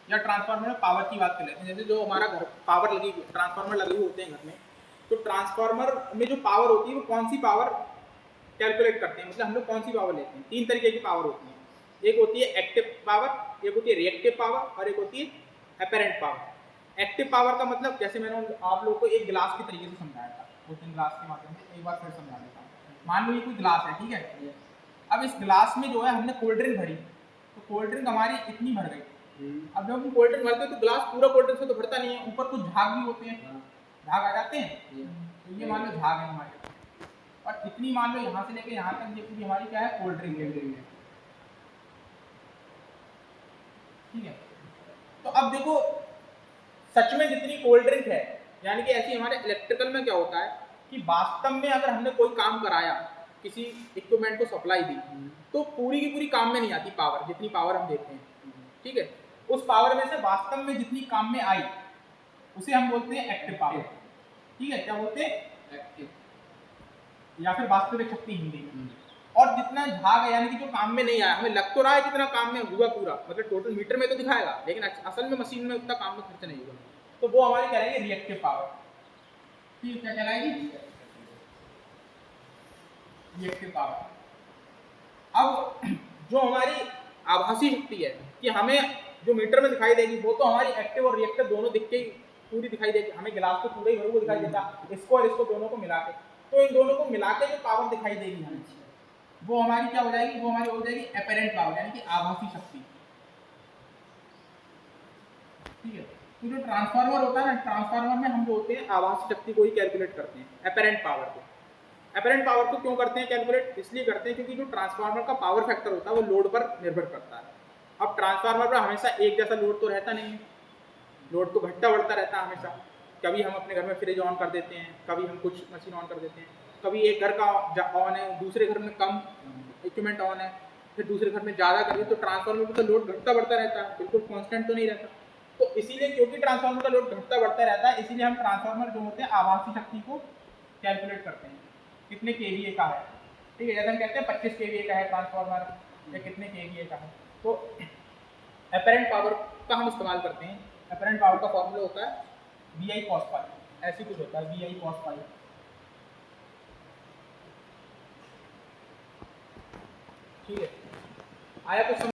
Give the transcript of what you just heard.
या ट्रांसफार्मर में पावर की बात कर लेते हैं। जैसे जो हमारा घर पावर लगी ट्रांसफार्मर लगे हुए होते हैं घर में, तो ट्रांसफार्मर में जो पावर होती है वो कौन सी पावर कैलकुलेट करते हैं, मतलब हम लोग कौन सी पावर लेते हैं। 3 तरीके की पावर होती है, एक होती है एक्टिव पावर, एक होती है रिएक्टिव पावर और एक होती है अपेरेंट पावर। एक्टिव पावर का मतलब जैसे मैंने आप लोगों को एक गिलास के तरीके से समझाया था, 2-3 गिलास के माध्यम से एक बार फिर समझा देता हूँ। मान लो ये कोई गिलास है, ठीक है। अब इस गिलास में जो है हमने कोल्ड ड्रिंक भरी, तो कोल्ड ड्रिंक हमारी इतनी भर गई। अब जब हम कोल्ड ड्रिंक भरते हैं तो गिलास पूरा कोल्ड ड्रिंक से तो भरता नहीं है, ऊपर कुछ झाग भी होते हैं, झाग आ जाते हैं। तो ये मान लो झाग है हमारे, और इतनी मान लो यहाँ से लेके यहाँ तक ये पूरी हमारी क्या है, कोल्ड ड्रिंक है, ठीक है। तो अब देखो सच में जितनी कोल्ड ड्रिंक है, यानी कि ऐसी हमारे इलेक्ट्रिकल में क्या होता है कि वास्तव में अगर हमने कोई काम कराया, किसी इक्विपमेंट को सप्लाई दी, तो पूरी की पूरी काम में नहीं आती पावर, जितनी पावर हम देते हैं, ठीक है। उस पावर में से वास्तव में जितनी काम में आई उसे हम बोलते हैं एक्टिव पावर, ठीक है। क्या बोलते हैं, एक्टिव या फिर वास्तविक शक्ति हिंदी में। और जितना झाग है यानी कि जो काम में नहीं आया, हमें लग तो रहा है जितना काम में हुआ पूरा, मतलब टोटल मीटर में तो दिखाएगा, लेकिन असल में मशीन में उतना काम में खर्च नहीं हुआ, तो वो हमारी कहलाएगी रिएक्टिव पावर। ठीक, क्या कहलाएगी, रिएक्टिव पावर। अब जो हमारी आभासी शक्ति है कि हमें जो मीटर में दिखाई देगी वो तो हमारी एक्टिव और रिएक्टिव दोनों दिख के पूरी दिखाई देगी, हमें गिलास को पूरा ही भरा हुआ दिखाई देता, इसको और इसको दोनों को मिला के, तो इन दोनों को मिला के जो पावर दिखाई देगी हमें, वो हमारी क्या हो जाएगी, वो हमारी हो जाएगी अपेरेंट पावर, यानी कि आभासी शक्ति, ठीक है। तो जो ट्रांसफार्मर होता है ना, ट्रांसफार्मर में हम जो होते हैं आभासी शक्ति को ही कैलकुलेट करते हैं, अपेरेंट पावर को। अपेरेंट पावर को क्यों करते हैं कैलकुलेट, इसलिए करते हैं क्योंकि जो ट्रांसफार्मर का पावर फैक्टर होता है वो लोड पर निर्भर करता है। अब ट्रांसफार्मर पर हमेशा एक जैसा लोड तो रहता नहीं है, लोड तो घटता बढ़ता रहता है हमेशा। कभी हम अपने घर में फ्रिज ऑन कर देते हैं, कभी हम कुछ मशीन ऑन कर देते हैं, कभी एक घर का ऑन है, दूसरे घर में कम इक्विपमेंट ऑन है, फिर दूसरे घर में ज़्यादा कर दिया, तो ट्रांसफार्मर का लोड घटता बढ़ता रहता है, बिल्कुल कांस्टेंट तो नहीं रहता। तो इसीलिए क्योंकि ट्रांसफार्मर का लोड घटता बढ़ता रहता है, इसीलिए हम ट्रांसफार्मर जो होते हैं आभासी शक्ति को कैलकुलेट करते हैं, कितने केवीए का है, ठीक है। जैसे हम कहते हैं 25 केवीए का है ट्रांसफार्मर, या कितने केवीए का है, तो अपेरेंट पावर का हम इस्तेमाल करते हैं। अपेरेंट पावर का फॉर्मूला होता है VI cos phi, ऐसी कुछ होता है VI cos phi, ठीक है। आया कुछ